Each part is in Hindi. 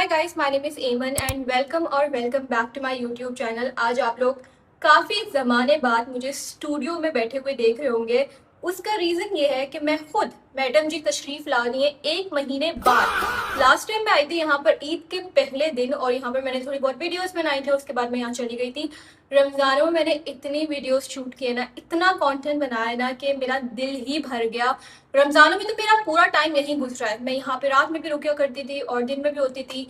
Hi guys, my name is Aman and welcome back to my YouTube channel. आज आप लोग काफ़ी ज़माने बाद मुझे स्टूडियो में बैठे हुए देख रहे होंगे। उसका रीज़न ये है कि मैं खुद मैडम जी तशरीफ़ लानी है 1 महीने बाद। लास्ट टाइम मैं आई थी यहाँ पर ईद के पहले दिन और यहाँ पर मैंने थोड़ी बहुत वीडियोस बनाई थी। उसके बाद मैं यहाँ चली गई थी। रमज़ानों में मैंने इतनी वीडियोस शूट किए ना, इतना कंटेंट बनाया ना कि मेरा दिल ही भर गया। रमज़ानों में तो मेरा पूरा टाइम यहीं गुजरा है। मैं यहाँ पे रात में भी रुकिया करती थी और दिन में भी होती थी।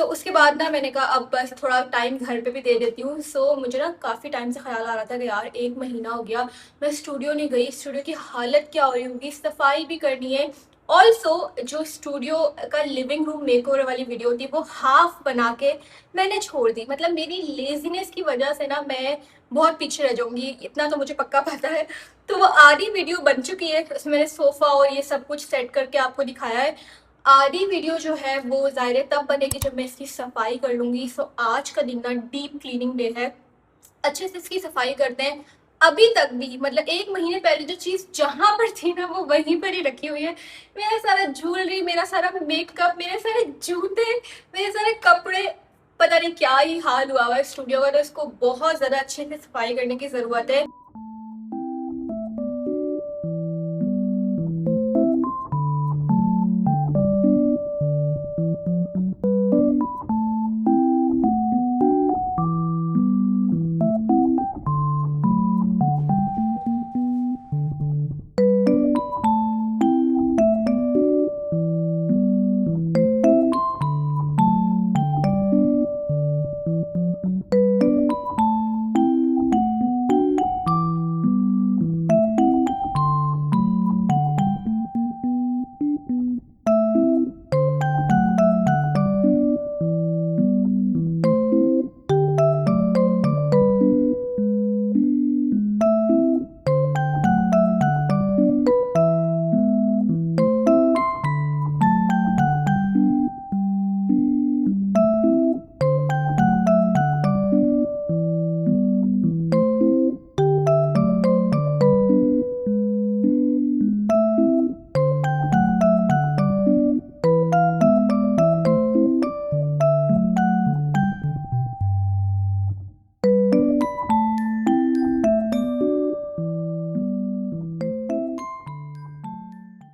उसके बाद ना मैंने कहा अब बस थोड़ा टाइम घर पे भी दे देती हूँ। मुझे ना काफ़ी टाइम से ख्याल आ रहा था कि यार 1 महीना हो गया मैं स्टूडियो नहीं गई। स्टूडियो की हालत क्या हो रही होगी, सफाई भी करनी है। ऑल्सो जो स्टूडियो का लिविंग रूम मेकओवर वाली वीडियो थी वो हाफ बना के मैंने छोड़ दी। मतलब मेरी लेजीनेस की वजह से ना मैं बहुत पीछे रह जाऊंगी, इतना तो मुझे पक्का पता है। तो वो आधी वीडियो बन चुकी है, उसमें मैंने सोफा और ये सब कुछ सेट करके आपको दिखाया है। आधी वीडियो जो है वो ज़ाहिर तब बनेगी जब मैं इसकी सफाई कर लूँगी। आज का दिन ना डीप क्लीनिंग डे है, अच्छे से इसकी सफाई करते हैं। अभी तक भी मतलब 1 महीने पहले जो चीज़ जहाँ पर थी ना वो वहीं पर ही रखी हुई है। मेरा सारा ज्वेलरी, मेरा सारा मेकअप, मेरे सारे जूते, मेरे सारे कपड़े, पता नहीं क्या ही हाल हुआ हुआ है स्टूडियो का। तो इसको बहुत ज़्यादा अच्छे से सफाई करने की ज़रूरत है।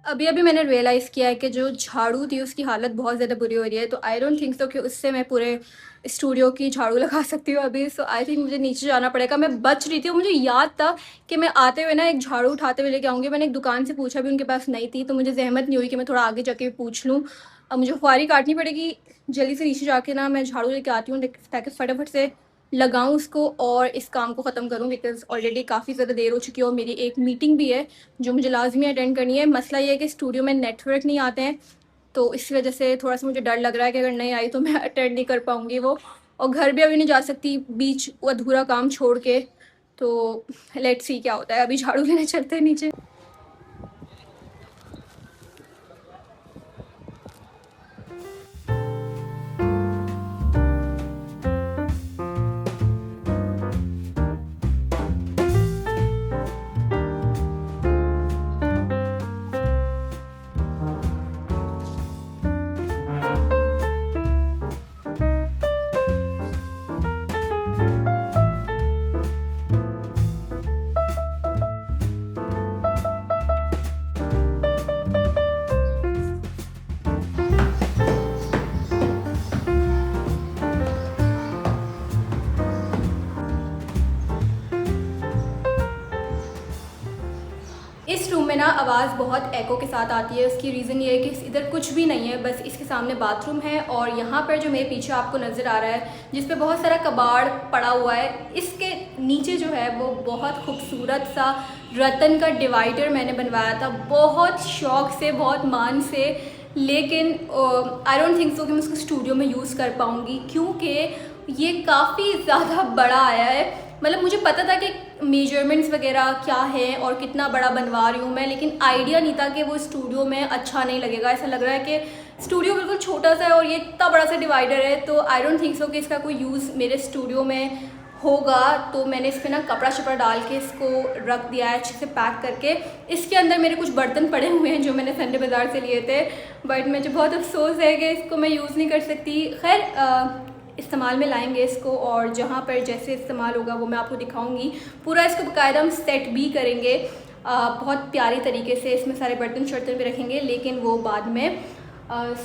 अभी अभी मैंने रियलाइज़ किया है कि जो झाड़ू थी उसकी हालत बहुत ज़्यादा बुरी हो रही है। तो आई डोंट थिंक सो कि उससे मैं पूरे स्टूडियो की झाड़ू लगा सकती हूँ अभी। आई थिंक मुझे नीचे जाना पड़ेगा। मैं बच रही थी और मुझे याद था कि मैं आते हुए ना एक झाड़ू उठाते हुए लेके आऊँगी। मैंने एक दुकान से पूछा भी, उनके पास नहीं थी। तो मुझे जहमत नहीं हुई कि मैं थोड़ा आगे जाके पूछ लूँ। अब मुझे खुआरी काटनी पड़ेगी। जल्दी से नीचे जाके ना मैं झाड़ू लेके आती हूँ ताकि फटाफट से लगाऊं उसको और इस काम को ख़त्म करूं। बिकॉज़ ऑलरेडी काफ़ी ज़्यादा देर हो चुकी है और मेरी एक मीटिंग भी है जो मुझे लाजमी अटेंड करनी है। मसला ये है कि स्टूडियो में नेटवर्क नहीं आते हैं, तो इस वजह से थोड़ा सा मुझे डर लग रहा है कि अगर नहीं आई तो मैं अटेंड नहीं कर पाऊँगी वो। और घर भी अभी नहीं जा सकती बीच अधूरा काम छोड़ के। तो लेट्स सी क्या होता है। अभी झाड़ू लेने चलते हैं नीचे। इस रूम में ना आवाज़ बहुत एको के साथ आती है। उसकी रीज़न ये है कि इधर कुछ भी नहीं है, बस इसके सामने बाथरूम है और यहाँ पर जो मेरे पीछे आपको नज़र आ रहा है जिस पे बहुत सारा कबाड़ पड़ा हुआ है, इसके नीचे जो है वो बहुत खूबसूरत सा रतन का डिवाइडर मैंने बनवाया था बहुत शौक़ से, बहुत मान से। लेकिन आई डोंट थिंक सो कि मैं उसको स्टूडियो में यूज़ कर पाऊँगी क्योंकि ये काफ़ी ज़्यादा बड़ा आया है। मतलब मुझे पता था कि मेजरमेंट्स वगैरह क्या है और कितना बड़ा बनवा रही हूँ मैं, लेकिन आइडिया नहीं था कि वो स्टूडियो में अच्छा नहीं लगेगा। ऐसा लग रहा है कि स्टूडियो बिल्कुल छोटा सा है और ये इतना बड़ा सा डिवाइडर है, तो आई डोंट थिंक सो कि इसका कोई यूज़ मेरे स्टूडियो में होगा तो मैंने इस पर ना कपड़ा शपड़ा डाल के इसको रख दिया है अच्छे से पैक करके। इसके अंदर मेरे कुछ बर्तन पड़े हुए हैं जो मैंने संडे बाज़ार से लिए थे, बट मुझे बहुत अफसोस है कि इसको मैं यूज़ नहीं कर सकती। खैर इस्तेमाल में लाएंगे इसको, और जहाँ पर जैसे इस्तेमाल होगा वो मैं आपको दिखाऊंगी। पूरा इसको बाकायदा हम सेट भी करेंगे बहुत प्यारी तरीके से। इसमें सारे बर्तन शर्तन भी रखेंगे, लेकिन वो बाद में।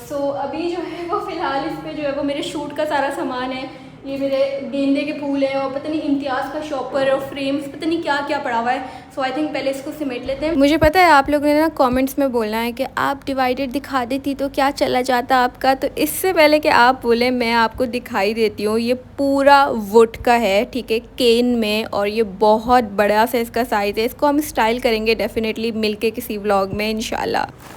सो अभी जो है वो फ़िलहाल इस पर जो है वो मेरे शूट का सारा सामान है। ये मेरे गेंदे के फूल हैं और पता नहीं इम्तियाज़ का शॉपर और फ्रेम्स, पता नहीं क्या क्या पड़ा हुआ है। सो आई थिंक पहले इसको समेट लेते हैं। मुझे पता है आप लोगों ने ना कमेंट्स में बोलना है कि आप डिवाइडेड दिखा देती तो क्या चला जाता आपका, तो इससे पहले कि आप बोलें मैं आपको दिखाई देती हूँ। ये पूरा वुड का है, ठीक है, केन में, और ये बहुत बड़ा सा इसका साइज़ है। इसको हम स्टाइल करेंगे डेफिनेटली मिलके किसी व्लॉग में इंशाल्लाह।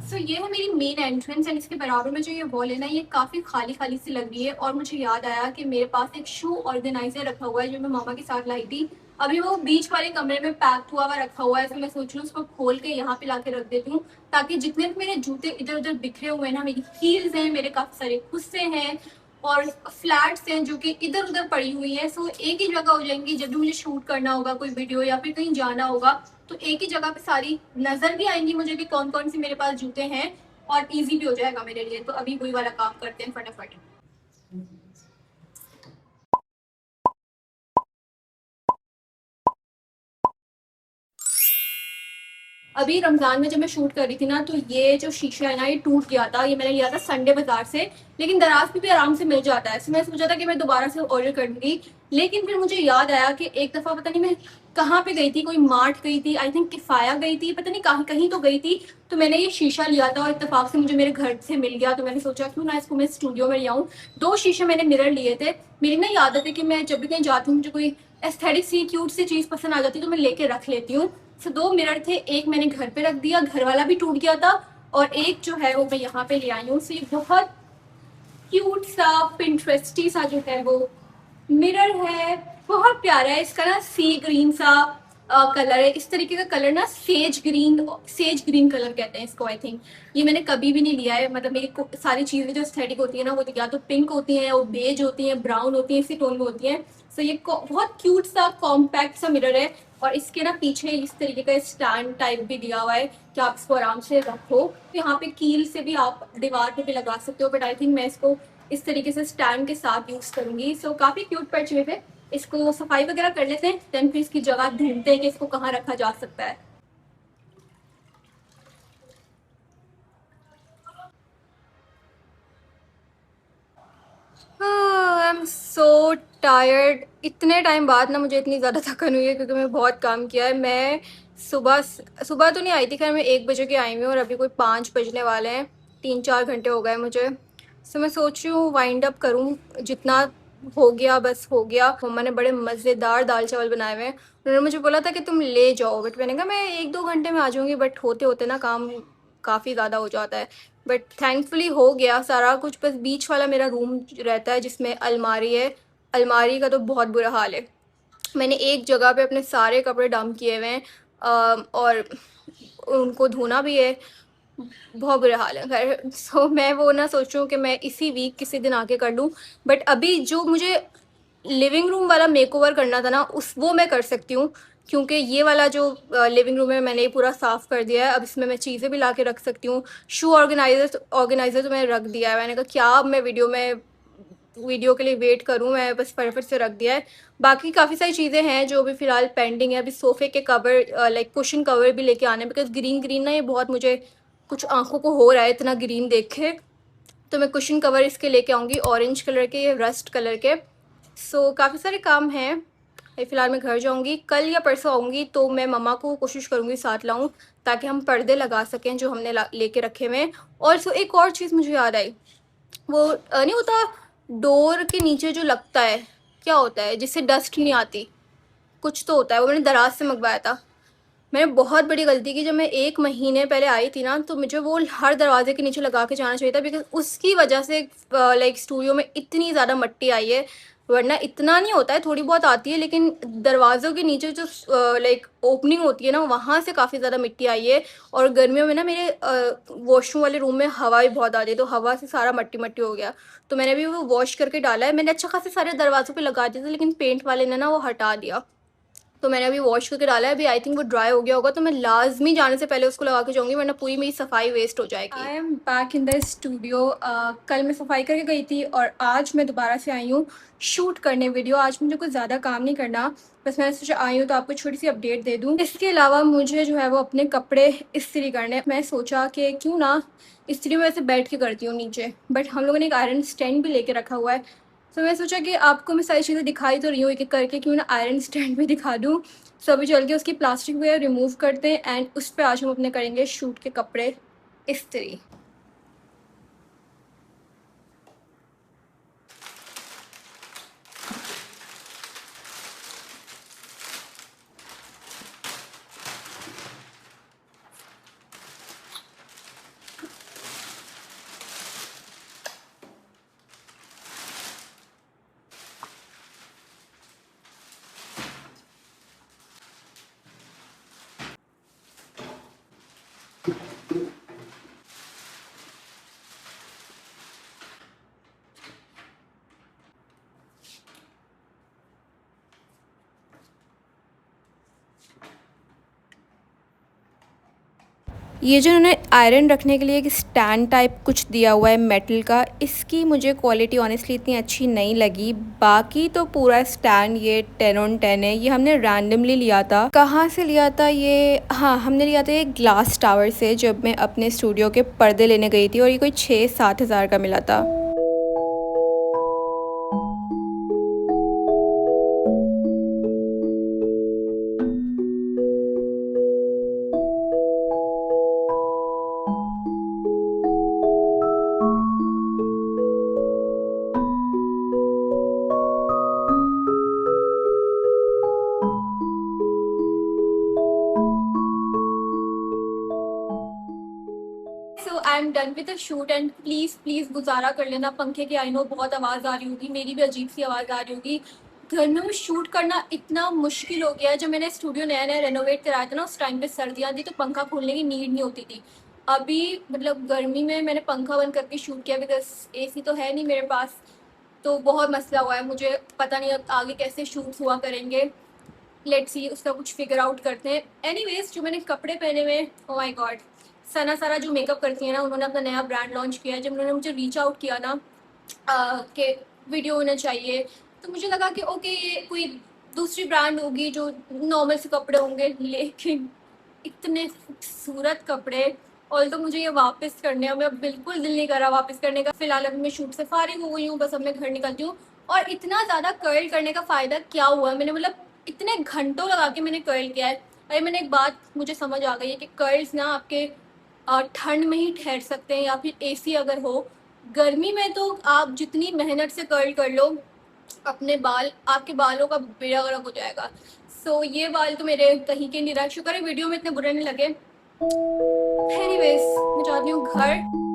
सो ये है मेरी मेन एंट्रेंस, एंड इसके बराबर में जो ये वॉल है ना, ये काफ़ी खाली खाली सी लग रही है। और मुझे याद आया कि मेरे पास एक शू ऑर्गेनाइजर रखा हुआ है जो मैं मामा के साथ लाई थी। अभी वो बीच वाले कमरे में पैक हुआ रखा हुआ है, तो मैं सोच रही हूँ उसको खोल के यहाँ पे ला के रख देती हूँ, ताकि जितने भी मेरे जूते इधर उधर बिखरे हुए हैं ना, मेरी हील्स हैं, मेरे काफ़ी सारे खुस्से हैं और फ्लैट्स हैं जो कि इधर उधर पड़ी हुई हैं, सो एक ही जगह हो जाएंगी। जब भी मुझे शूट करना होगा कोई वीडियो या फिर कहीं जाना होगा, तो एक ही जगह पे सारी नजर भी आएंगी मुझे कि कौन कौन सी मेरे पास जूते हैं, और इजी भी हो जाएगा मेरे लिए। तो अभी वही वाला काम करते हैं फटाफट। अभी रमज़ान में जब मैं शूट कर रही थी ना, तो ये जो शीशा है ना, ये टूट गया था। ये मैंने लिया था संडे बाजार से, लेकिन दराज पे भी आराम से मिल जाता है। मैं सोचा था कि मैं दोबारा से ऑर्डर कर लूँगी, लेकिन फिर मुझे याद आया कि एक दफ़ा पता नहीं मैं कहाँ पे गई थी, कोई मार्ट गई थी, आई थिंक किफ़ाया गई थी, पता नहीं कहीं कहीं तो गई थी। तो मैंने ये शीशा लिया था और इत्तेफाक से मुझे मेरे घर से मिल गया, तो मैंने सोचा क्यों ना इसको मैं स्टूडियो में ले आऊँ। 2 शीशे मैंने मिरर लिए थे। मेरी ना आदत है कि मैं जब भी कहीं जाती हूँ, मुझे कोई एस्थेटिक सी क्यूट सी चीज़ पसंद आ जाती है तो मैं लेके रख लेती हूँ। सो 2 मिरर थे, एक मैंने घर पे रख दिया, घर वाला भी टूट गया था, और एक जो है वो मैं यहाँ पे ले आई हूँ। सो ये बहुत क्यूट सा पिंटरेस्टी सा जो है वो मिरर है, बहुत प्यारा है। इसका ना सी ग्रीन सा कलर है, इस तरीके का कलर ना सेज ग्रीन कलर कहते हैं इसको आई थिंक। ये मैंने कभी भी नहीं लिया है, मतलब मेरी सारी चीज़ें जो एस्थेटिक होती है ना, वो या तो पिंक होती हैं, वो बेज होती हैं, ब्राउन होती हैं, इसी टोन में होती हैं। सो ये बहुत क्यूट सा कॉम्पैक्ट सा मिरर है, और इसके ना पीछे इस तरीके का स्टैंड टाइप भी दिया हुआ है कि आप इसको आराम से रखो। यहाँ पे कील से भी आप दीवार पे भी लगा सकते हो, बट आई थिंक मैं इसको इस तरीके से स्टैंड के साथ यूज करूंगी। सो काफी क्यूट परचेज है। इसको सफाई वगैरह कर लेते हैं, देन फिर इसकी जगह ढूंढते हैं कि इसको कहाँ रखा जा सकता है। I am so tired. इतने टाइम बाद ना मुझे इतनी ज़्यादा थकन हुई है क्योंकि मैं बहुत काम किया है। मैं सुबह सुबह तो नहीं आई थी, खैर मैं 1 बजे की आई हुई हूँ और अभी कोई 5 बजने वाले हैं। 3-4 घंटे हो गए मुझे। सो मैं सोच रही हूँ वाइंड अप करूँ, जितना हो गया बस हो गया। मम्मा ने बड़े मज़ेदार दाल चावल बनाए हुए हैं। उन्होंने मुझे बोला था कि तुम ले जाओ, बट मैंने कहा मैं 1-2 घंटे में आ जाऊँगी, बट होते होते ना काम काफ़ी ज़्यादा हो जाता है। बट थैंकफुली हो गया सारा कुछ। बस बीच वाला मेरा रूम रहता है जिसमें अलमारी है, अलमारी का तो बहुत बुरा हाल है। मैंने एक जगह पे अपने सारे कपड़े डंप किए हुए हैं, और उनको धोना भी है, बहुत बुरा हाल है। खैर सो मैं वो ना सोच रही हूँ कि मैं इसी वीक किसी दिन आके कर लूँ, बट अभी जो मुझे लिविंग रूम वाला मेकओवर करना था ना, उस वो मैं कर सकती हूँ, क्योंकि ये वाला जो लिविंग रूम है मैंने ये पूरा साफ़ कर दिया है। अब इसमें मैं चीज़ें भी ला के रख सकती हूँ। शू ऑर्गेनाइज़र तो मैंने रख दिया है। मैंने कहा क्या अब मैं वीडियो के लिए वेट करूँ, मैं बस फटाफट से रख दिया है। बाकी काफ़ी सारी चीज़ें हैं जो अभी फ़िलहाल पेंडिंग है। अभी सोफ़े के कवर लाइक कुशन कवर भी लेके आने, बिकॉज ग्रीन ग्रीन ना ये बहुत मुझे कुछ आंखों को हो रहा है इतना ग्रीन देख के। तो मैं कुशन कवर इसके लेके आऊँगी ऑरेंज कलर के, रस्ट कलर के। सो काफ़ी सारे काम हैं। फ़िलहाल मैं घर जाऊँगी, कल या परसों आऊँगी तो मैं मम्मा को कोशिश करूँगी साथ लाऊँ, ताकि हम पर्दे लगा सकें जो हमने लेके रखे हुए हैं। और सो एक और चीज़ मुझे याद आई, वो नहीं होता डोर के नीचे जो लगता है, क्या होता है जिससे डस्ट नहीं आती, कुछ तो होता है, वो मैंने दराज से मंगवाया था। मैंने बहुत बड़ी गलती की, जब मैं 1 महीने पहले आई थी ना, तो मुझे वो हर दरवाजे के नीचे लगा के जाना चाहिए था, बिकॉज़ उसकी वजह से लाइक स्टूडियो में इतनी ज़्यादा मिट्टी आई है। वरना इतना नहीं होता है, थोड़ी बहुत आती है, लेकिन दरवाज़ों के नीचे जो लाइक ओपनिंग होती है ना, वहाँ से काफ़ी ज़्यादा मिट्टी आई है। और गर्मियों में ना मेरे वॉशरूम वाले रूम में हवा भी बहुत आती है, तो हवा से सारा मट्टी-मट्टी हो गया। तो मैंने अभी वो वॉश करके डाला है। मैंने अच्छा खासे सारे दरवाज़ों पे लगा दिए थे, लेकिन पेंट वाले ने ना वो हटा दिया। तो मैंने अभी वॉश करके डाला है, अभी आई थिंक वो ड्राई हो गया होगा, तो मैं लाज़मी जाने से पहले उसको लगा के जाऊँगी, वरना पूरी मेरी सफाई वेस्ट हो जाएगी। I am back in the studio. कल मैं सफाई करके गई थी और आज मैं दोबारा से आई हूँ शूट करने वीडियो। आज मुझे कुछ ज़्यादा काम नहीं करना, बस मैंने सोचा आई हूँ तो आपको छोटी सी अपडेट दे दूँ। इसके अलावा मुझे जो है वो अपने कपड़े इस्त्री करने, मैं सोचा कि क्यों ना इस्त्री में वैसे बैठ के करती हूँ नीचे, बट हम लोगों ने एक आयरन स्टैंड भी लेके रखा हुआ है। तो मैं सोचा कि आपको मैं सारी चीज़ें दिखाई तो रही हूँ एक-एक करके, क्यों ना आयरन स्टैंड भी दिखा दूँ। सो अभी चल के उसकी प्लास्टिक वगैरह रिमूव करते हैं एंड उस पे आज हम अपने करेंगे शूट के कपड़े इस्त्री। ये जो उन्होंने आयरन रखने के लिए एक स्टैंड टाइप कुछ दिया हुआ है मेटल का, इसकी मुझे क्वालिटी ऑनेस्टली इतनी अच्छी नहीं लगी। बाकी तो पूरा स्टैंड ये 10 ऑन 10 है। ये हमने रैंडमली लिया था। कहाँ से लिया था ये? हाँ, हमने लिया था ये ग्लास टावर से, जब मैं अपने स्टूडियो के पर्दे लेने गई थी, और ये कोई 6-7 हज़ार का मिला था। So I am done with the shoot and please please गुजारा कर लेना पंखे की। आई नो बहुत आवाज़ आ रही होगी, मेरी भी अजीब सी आवाज़ आ रही होगी। गर्मियों में शूट करना इतना मुश्किल हो गया है। जब मैंने स्टूडियो नया नया रेनोवेट कराया था ना, उस टाइम पे सर्दियाँ थी, तो पंखा खोलने की नीड नहीं होती थी। अभी मतलब गर्मी में मैंने पंखा बंद करके शूट किया, बिकॉज एसी तो है नहीं मेरे पास। तो बहुत मसला हुआ है, मुझे पता नहीं अब आगे कैसे शूट्स हुआ करेंगे। लेट्स सी, उसका कुछ फिगर आउट करते हैं। एनीवेज, जो मैंने कपड़े पहने हुए, ओ माय गॉड, सना सारा जो मेकअप करती है ना, उन्होंने अपना नया ब्रांड लॉन्च किया है। जब उन्होंने मुझे रीच आउट किया ना कि वीडियो होना चाहिए, तो मुझे लगा कि ओके ये कोई दूसरी ब्रांड होगी जो नॉर्मल से कपड़े होंगे, लेकिन इतने खूबसूरत कपड़े। और तो मुझे ये वापस करने हैं, मैं बिल्कुल दिल नहीं कर रहा वापस करने का। फिलहाल अभी मैं शूट से फारिग हो गई हूँ, बस अब मैं घर निकलती हूँ। और इतना ज़्यादा कर्ल करने का फ़ायदा क्या हुआ, मैंने मतलब इतने घंटों लगा के मैंने कर्ल किया है। अरे मैंने एक बात मुझे समझ आ गई है कि कर्ल्स ना आपके ठंड में ही ठहर सकते हैं, या फिर एसी अगर हो। गर्मी में तो आप जितनी मेहनत से कर्ल कर लो अपने बाल, आपके बालों का बेड़ा गर्क हो जाएगा। सो ये बाल तो मेरे कहीं के नहीं रहा। शुक्र है वीडियो में इतने बुरे नहीं लगे। एनीवेज, मैं जाती हूँ घर।